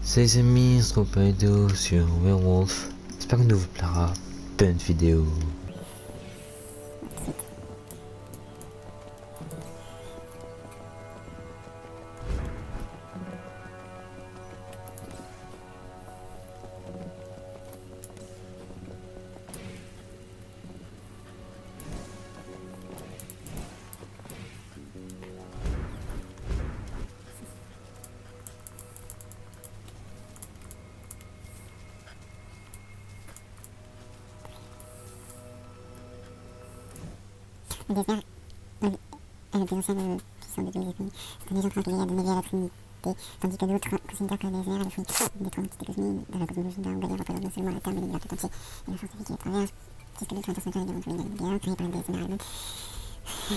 Salut les amis, on se retrouve pour une vidéo sur Werewolf. J'espère que nous vous plaira. Bonne vidéo. Elle était ancienne puissante de l'ethnie. C'est un légende lié à démêler à la Trinité, tandis que d'autres considèrent que les airs, le fruit des trônes de cosmie dans la cosmologie d'Angleterre représentent non seulement la terre de l'univers tout entier, et la scientifique et étrangère, puisque l'autre intercentrale de l'univers bien créé par un déesse émeraude.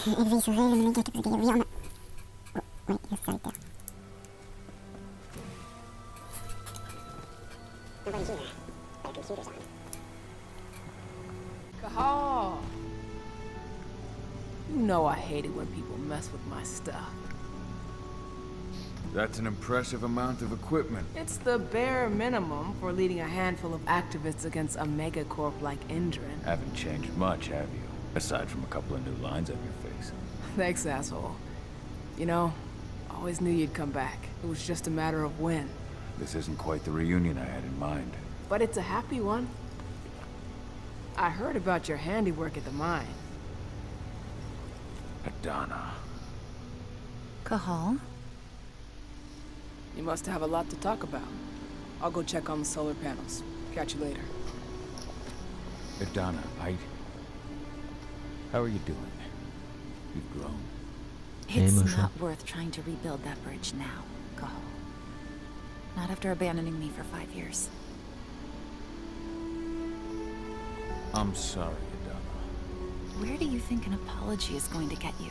Élevé et sauvé, le moment qui a oui, on a... Oui, il reste sur la terre. Kahal! You know I hate it when people mess with my stuff. That's an impressive amount of equipment. It's the bare minimum for leading a handful of activists against a megacorp like Indran. Haven't changed much, have you? Aside from a couple of new lines on your face. Thanks, asshole. You know, I always knew you'd come back. It was just a matter of when. This isn't quite the reunion I had in mind. But it's a happy one. I heard about your handiwork at the mine. Adana. Kahal? You must have a lot to talk about. I'll go check on the solar panels. Catch you later. Adana, how are you doing? You've grown. It's not worth trying to rebuild that bridge now, Kahal. Not after abandoning me for 5 years. I'm sorry, Adana. Where do you think an apology is going to get you?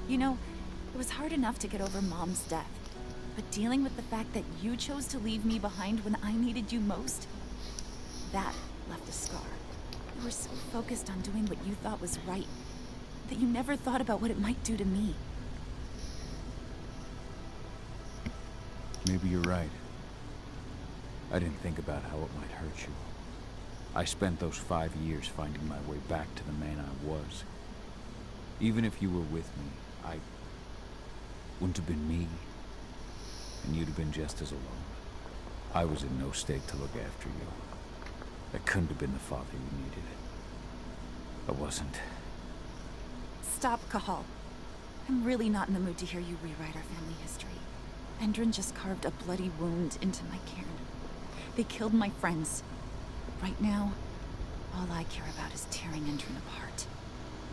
You know, it was hard enough to get over Mom's death. But dealing with the fact that you chose to leave me behind when I needed you most, that left a scar. You were so focused on doing what you thought was right, that you never thought about what it might do to me. Maybe you're right. I didn't think about how it might hurt you. I spent those 5 years finding my way back to the man I was. Even if you were with me, I wouldn't have been me. And you'd have been just as alone. I was in no state to look after you. I couldn't have been the father you needed. I wasn't. Stop, Kahal. I'm really not in the mood to hear you rewrite our family history. Endrin just carved a bloody wound into my cairn. They killed my friends. Right now, all I care about is tearing Endrin apart.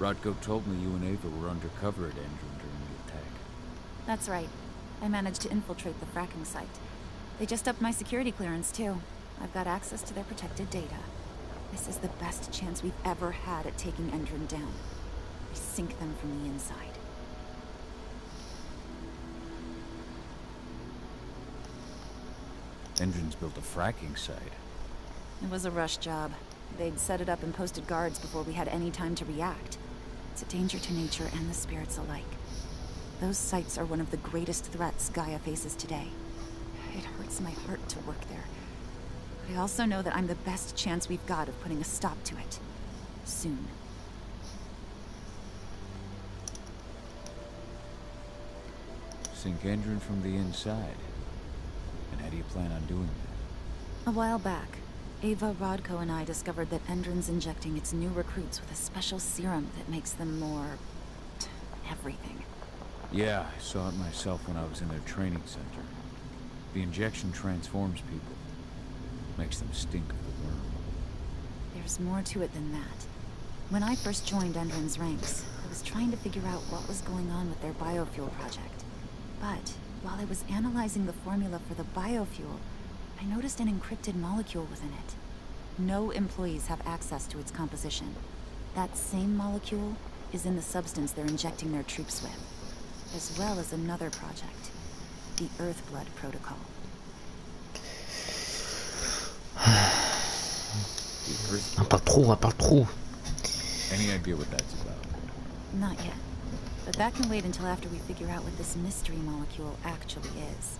Rodko told me you and Ava were undercover at Endrin during the attack. That's right. I managed to infiltrate the fracking site. They just upped my security clearance, too. I've got access to their protected data. This is the best chance we've ever had at taking Endrin down. We sink them from the inside. Endrin's built a fracking site. It was a rush job. They'd set it up and posted guards before we had any time to react. It's a danger to nature and the spirits alike. Those sites are one of the greatest threats Gaia faces today. It hurts my heart to work there. But I also know that I'm the best chance we've got of putting a stop to it. Soon. Sink Endrin from the inside. And how do you plan on doing that? A while back, Ava, Rodko, and I discovered that Endrin's injecting its new recruits with a special serum that makes them more... everything. Yeah, I saw it myself when I was in their training center. The injection transforms people. Makes them stink of the worm. There's more to it than that. When I first joined Endrin's ranks, I was trying to figure out what was going on with their biofuel project. But while I was analyzing the formula for the biofuel, I noticed an encrypted molecule within it. No employees have access to its composition. That same molecule is in the substance they're injecting their troops with, as well as another project, the Earthblood Protocol. On parle trop. Any idea what that's about? Not yet. But that can wait until after we figure out what this mystery molecule actually is.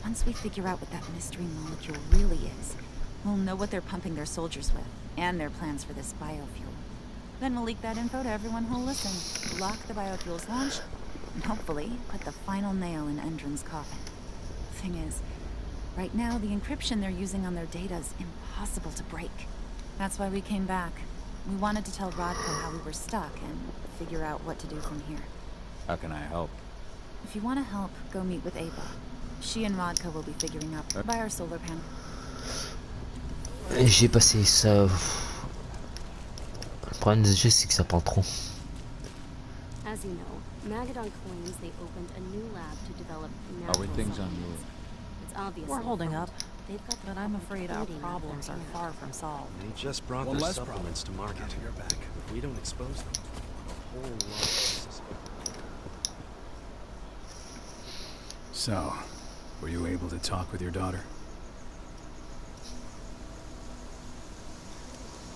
Once we figure out what that mystery molecule really is, we'll know what they're pumping their soldiers with, and their plans for this biofuel. Then we'll leak that info to everyone who'll listen, block the biofuel's launch, and hopefully put the final nail in Endron's coffin. Thing is, right now the encryption they're using on their data is impossible to break. That's why we came back. We wanted to tell Rodko how we were stuck and figure out what to do from here. How can I help? If you want to help, go meet with Ava. She and Rodko will be figuring out by our solar panel. J'ai passé ça. Le problème de ce jeu, c'est que ça prend trop. As you know, Magadon claims they opened a new lab to develop Are natural things on supplements. your... It's obvious We're holding up, they've got the but I'm afraid our property problems are mapped far from solved. They just brought One their less supplements to market. If we don't expose them, a whole lot of places. So, were you able to talk with your daughter?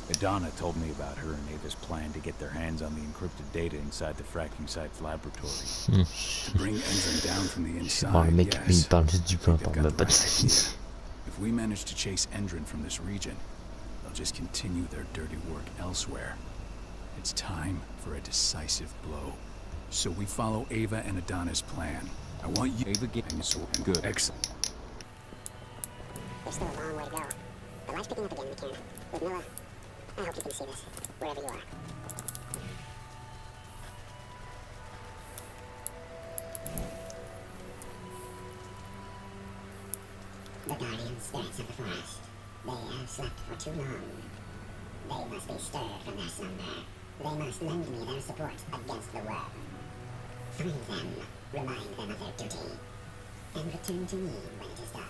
Idana told me about her and Ava's plan to get their hands on the encrypted data inside the fracking site's laboratory. To bring Endron down from the Bon, le inside, mec, il yes. parle juste du plan, il They've parle got même the pas de right sa idea. vie. If we manage to chase Endron from this region, they'll just continue their dirty work elsewhere. It's time for a decisive blow. So we follow Ava and Idana's plan. I want you... Ava get... And so, Good. Excellent. There's still a long way to go. But life's picking up again, McKenna. With Milla, I hope you can see this, wherever you are. The guardian spirits of the forest. They have slept for too long. They must be stirred from their slumber. They must lend me their support against the worm. Find them, remind them of their duty, and return to me when it is done.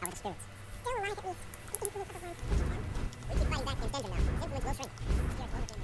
How are the spirits? Still alive at least. We keep fighting back against Endron now. His influence will shrink. Spirits will overcome them.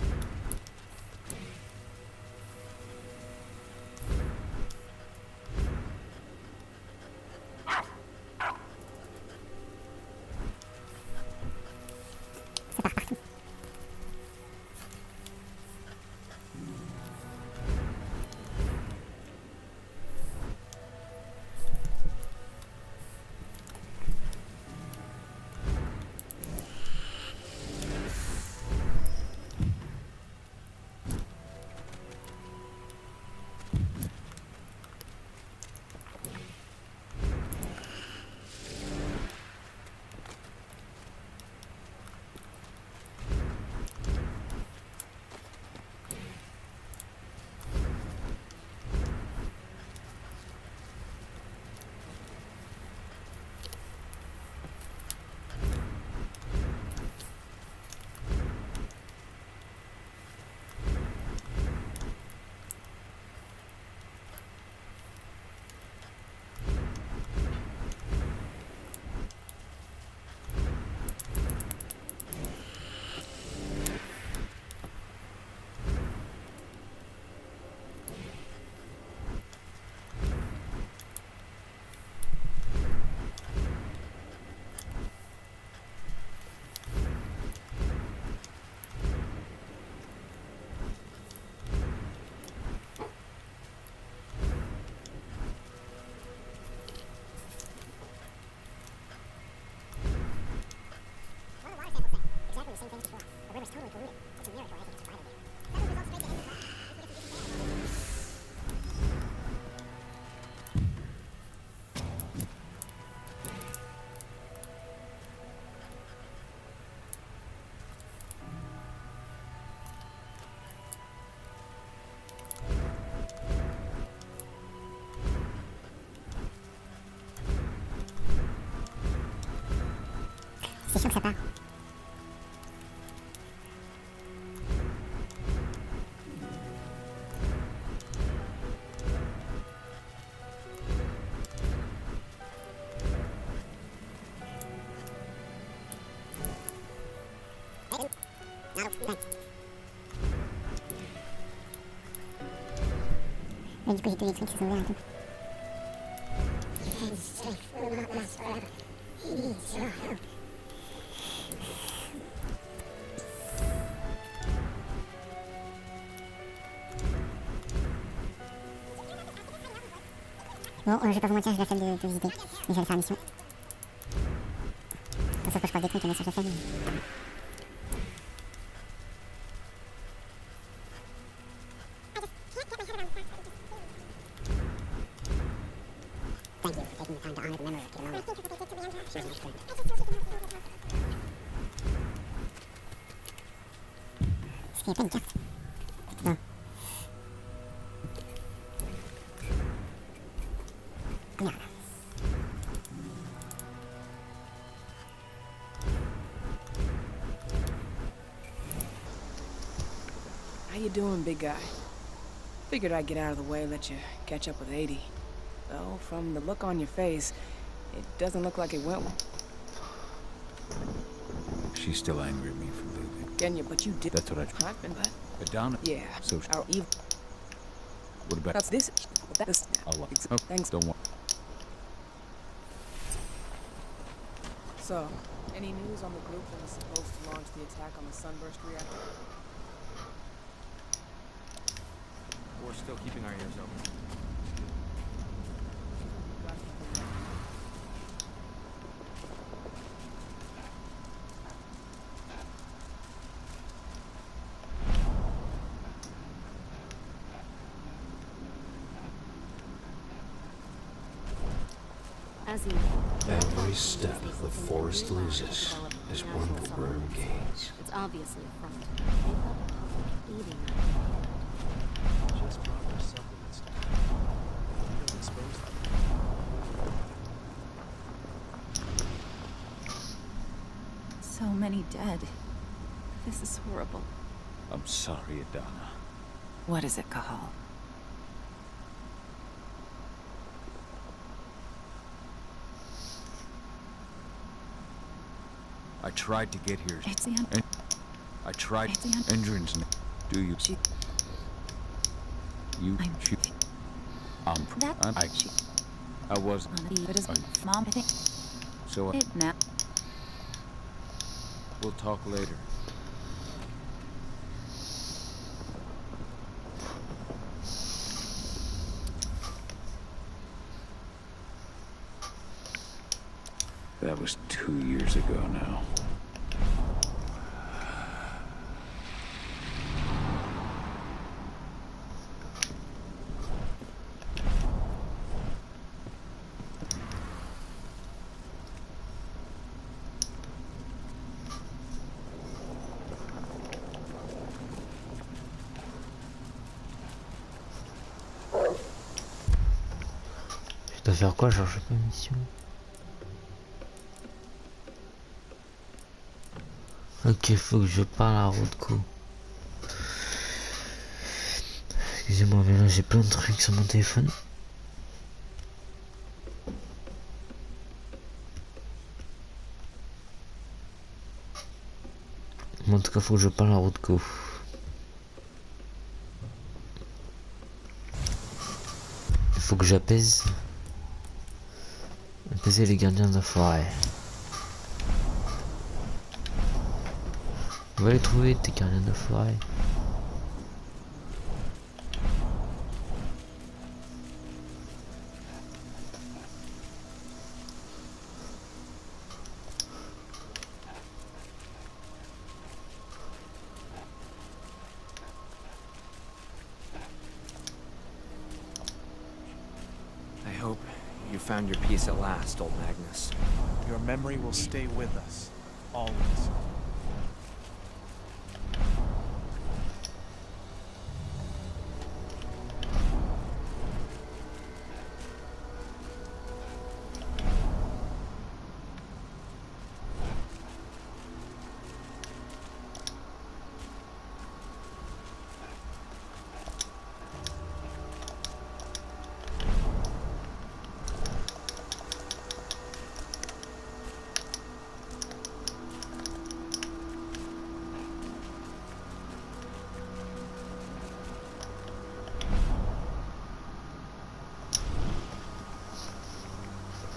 Exactly the same thing as before. The river's totally polluted. It's a miracle I think it's surviving here. Send the results straight to Endron's lab. C'est sûr que ça part. Mais du coup, j'ai tous les trucs qui sont ouverts et tout. Bon, je vais pas vous mentir, j'ai la flemme de visiter. Mais je vais aller faire la mission. Sauf que je croise des trucs, il y en a sur la flemme. Thank you for taking the time to honor the memory of Kid Mona. She was an excellent. Est-ce qu'il n'y a pas une carte? Non. Merde. How you doing, big guy? Figured I'd get out of the way, let you catch up with 80. Though, from the look on your face, it doesn't look like it went well. She's still angry at me for leaving. Kenya, but you did. That's what I've been, but Adana? yeah. So, Our evil. what about... That's this. That's. Oh, Thanks. don't worry. So, any news on the group that was supposed to launch the attack on the Sunburst reactor? We're still keeping our ears open. As you know, Every step the forest loses is one the worm gains. it's obviously a front. They felt a public eating out of their head. Just proper supplements. We don't expose them. So many dead. This is horrible. I'm sorry, Adana. What is it, Cahal? I tried to get here. It's the I tried. It's the Endrin's name. Do you? She. You. I'm. She. That. I was. It is. I- Mom, I think. So It now. we'll talk later. That was 2 years ago now. Je dois faire quoi? Genre, je sais pas, mission. Ok, faut que je parle à Rodko. Excusez-moi, mais là j'ai plein de trucs sur mon téléphone. En tout cas, faut que je parle à Rodko. Il faut que j'apaise. Apaiser les gardiens de la forêt. On va les trouver, tes gardiens de forêt. I hope you found your peace at last, old Magnus. Your memory will stay with us. Always.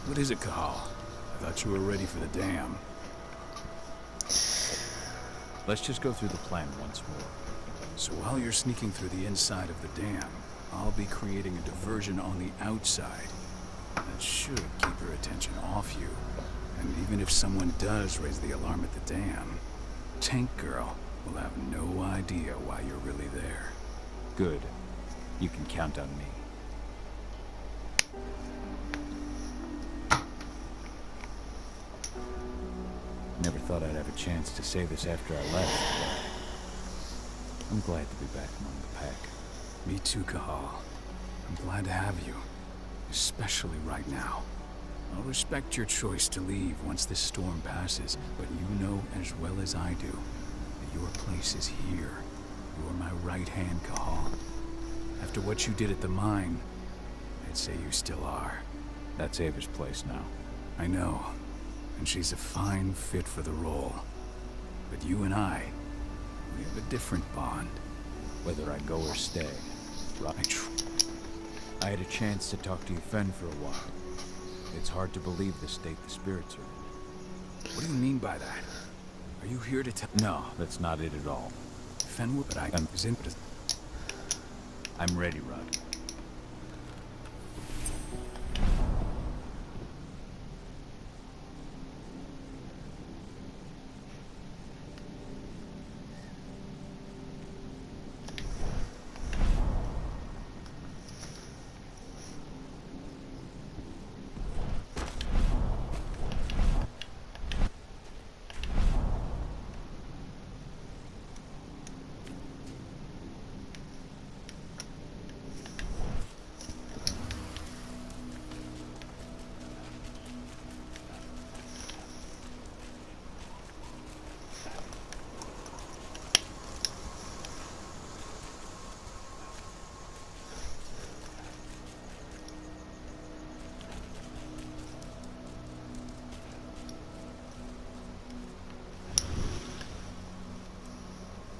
What is it, Cahal? I thought you were ready for the dam. Let's just go through the plan once more. So while you're sneaking through the inside of the dam, I'll be creating a diversion on the outside. That should keep her attention off you. And even if someone does raise the alarm at the dam, Tank Girl will have no idea why you're really there. Good. You can count on me. Never thought I'd have a chance to say this after I left, but I'm glad to be back among the pack. Me too, Cahal. I'm glad to have you. Especially right now. I'll respect your choice to leave once this storm passes, but you know as well as I do that your place is here. You're my right hand, Cahal. After what you did at the mine, I'd say you still are. That's Ava's place now. I know, and she's a fine fit for the role. But you and I, we have a different bond. Whether I go or stay, I had a chance to talk to Fen for a while. It's hard to believe the state the spirits are in. What do you mean by that? Are you here to tell? No, that's not it at all. Fen, but I am in. I'm ready, Rod.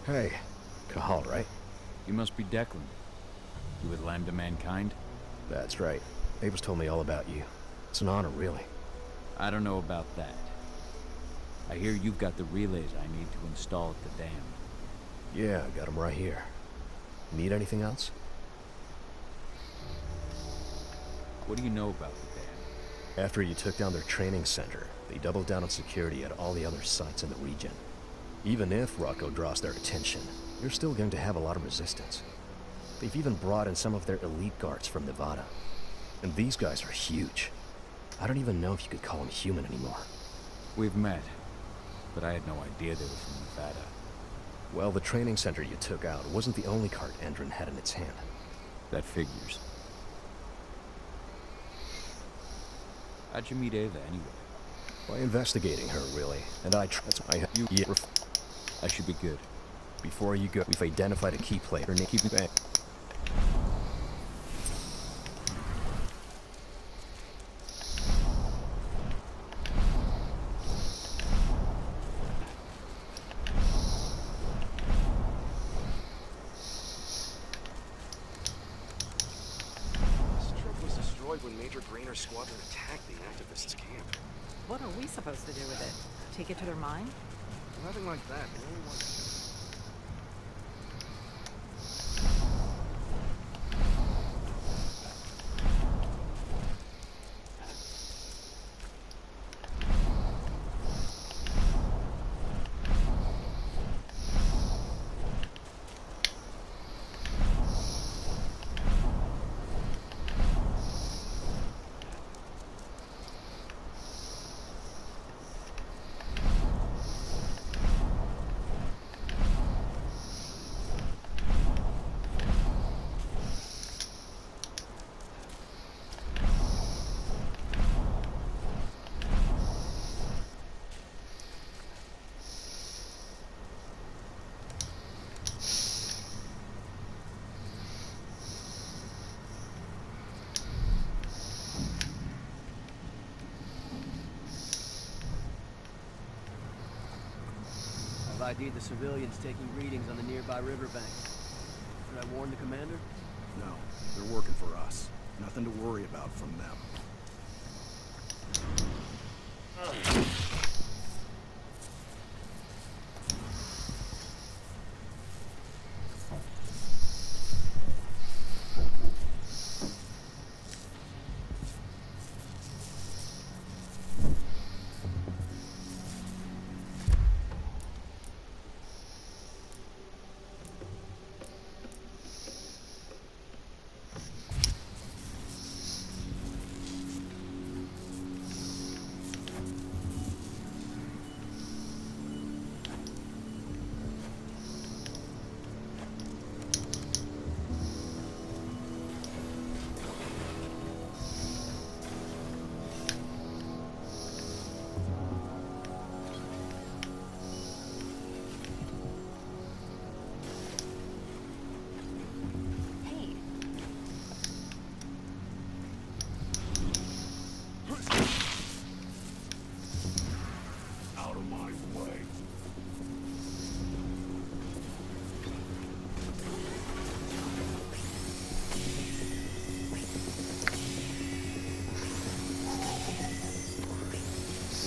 Hey, Cahal, right? You must be Declan. You with Lambda Mankind? That's right. Ava's told me all about you. It's an honor, really. I don't know about that. I hear you've got the relays I need to install at the dam. Yeah, I got them right here. Need anything else? What do you know about the dam? After you took down their training center, they doubled down on security at all the other sites in the region. Even if Rocco draws their attention, you're still going to have a lot of resistance. They've even brought in some of their elite guards from Nevada. And these guys are huge. I don't even know if you could call them human anymore. We've met, but I had no idea they were from Nevada. Well, the training center you took out wasn't the only cart Endron had in its hand. That figures. How'd you meet Ava, anyway? By investigating her, really. And that's why I should be good. Before you go, we've identified a key player. Keep it back. This truck was destroyed when Major Grainer's squadron attacked the activists' camp. What are we supposed to do with it? Take it to their mine? Nothing like that. We only want... ID'd the civilians taking readings on the nearby riverbank. Should I warn the commander? No, they're working for us. Nothing to worry about from them.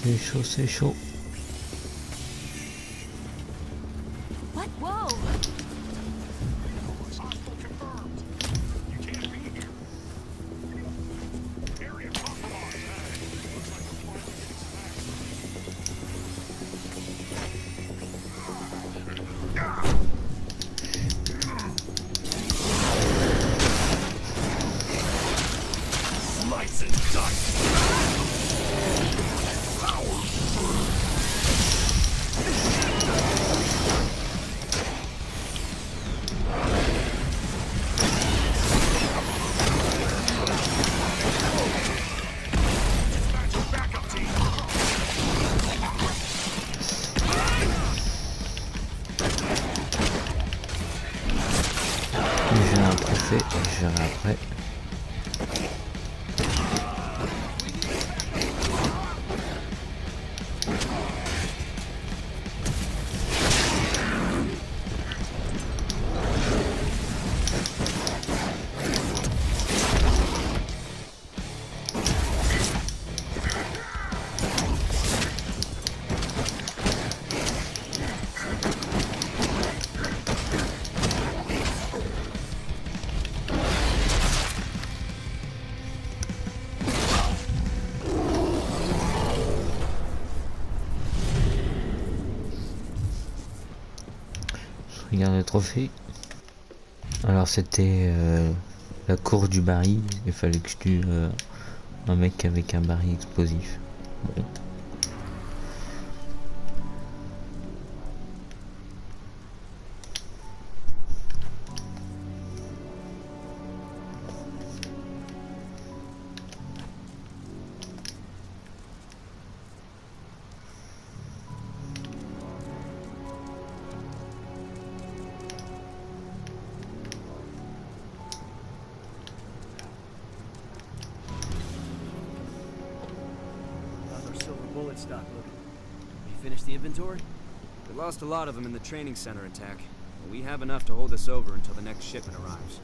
C'est chaud, c'est chaud. What? Whoa! J'ai un trophée, je verrai après. Regarde le trophée. Alors c'était la course du baril. Il fallait que je tue un mec avec un baril explosif. Bon. Bullet stock looking. You finished the inventory? We lost a lot of them in the training center attack, but we have enough to hold us over until the next shipment arrives.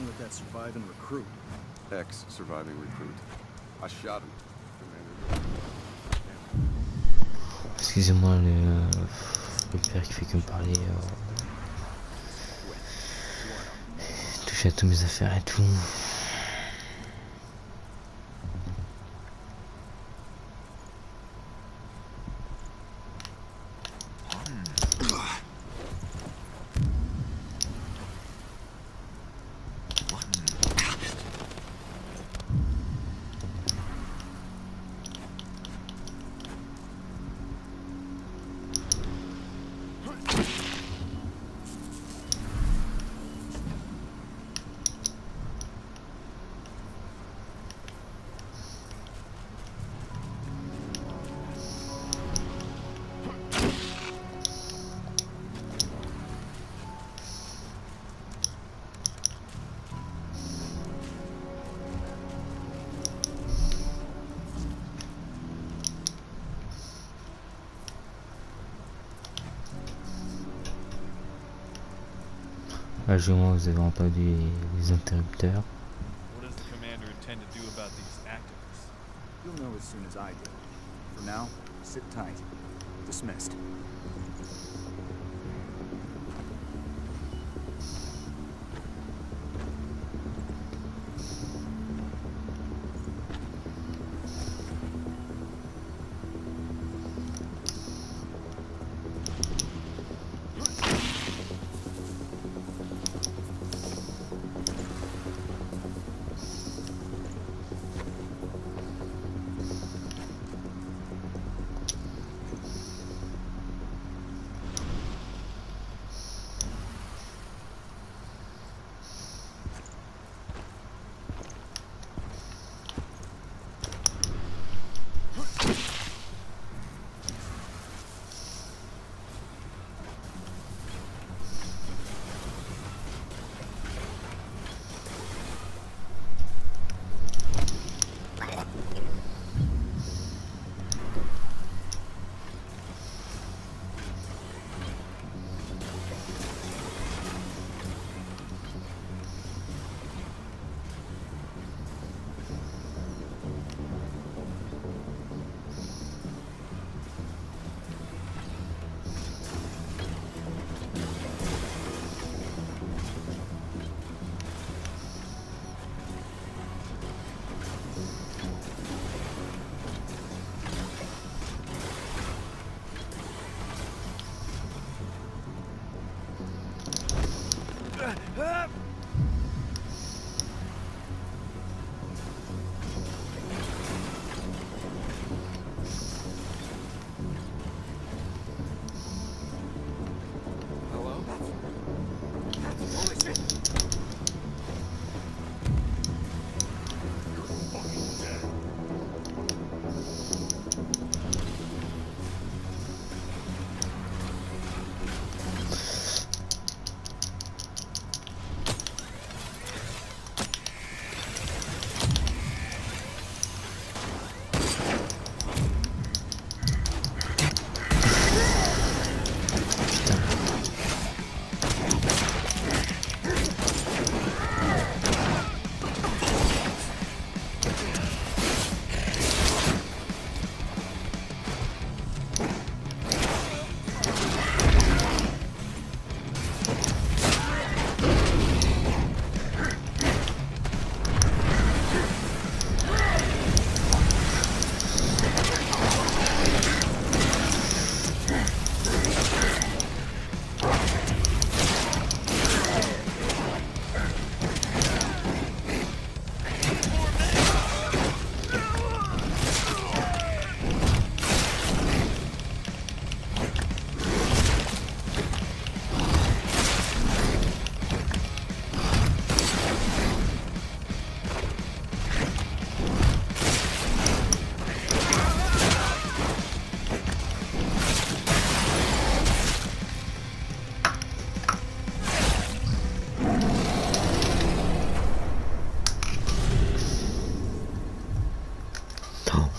happened with that surviving recruit? Ex-surviving recruit. I shot him. Excusez-moi le père qui fait que me parler. Toucher à tous mes affaires et tout. Là, au moins, vous avez entendu les interrupteurs. What does the commander intend to do about these activists? You'll know as soon as I do. For now, sit tight. Dismissed.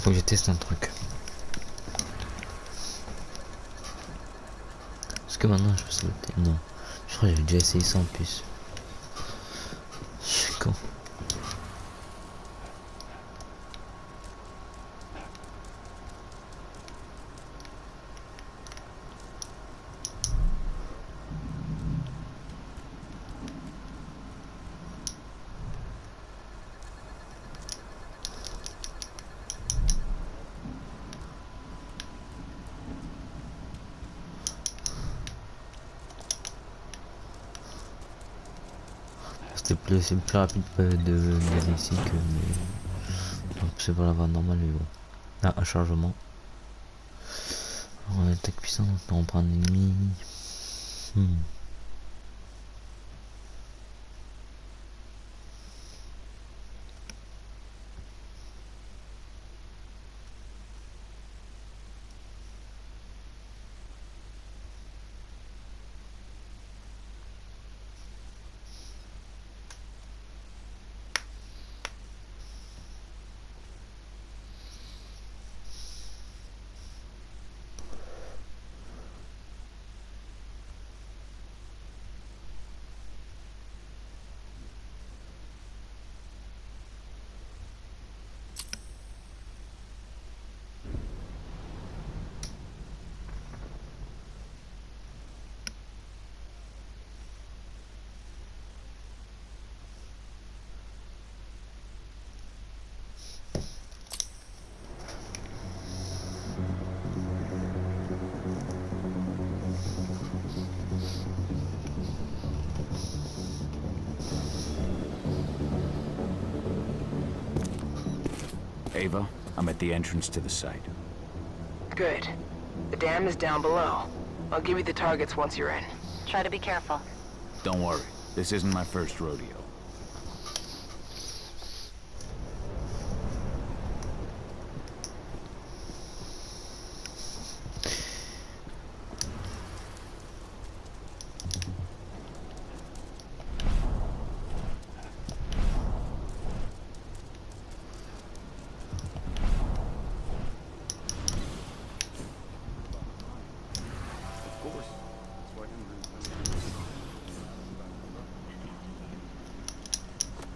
Faut que je teste un truc. Est-ce que maintenant je peux sauter? Non. Je crois que j'avais déjà essayé ça en plus. Quand c'est plus rapide d'aller ici que c'est pour la voie normale mais bon. Ah, un chargement. Alors, attaque puissante, on prend un ennemi. Ava, I'm at the entrance to the site. Good. The dam is down below. I'll give you the targets once you're in. Try to be careful. Don't worry, this isn't my first rodeo.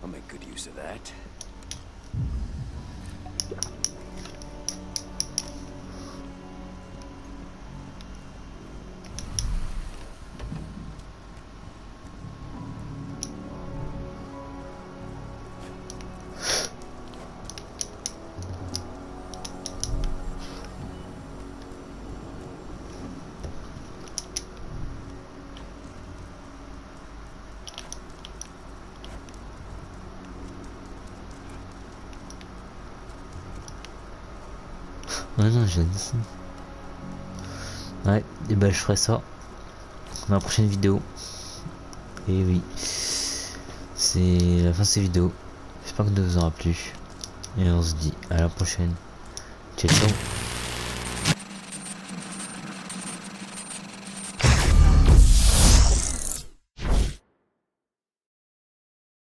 I'll make good use of that. Ouais, non, j'ai dit ça. Ouais, et ben je ferai ça dans la prochaine vidéo. Et oui, c'est la fin de cette vidéo. J'espère que ça vous aura plu. Et on se dit à la prochaine. Ciao, ciao.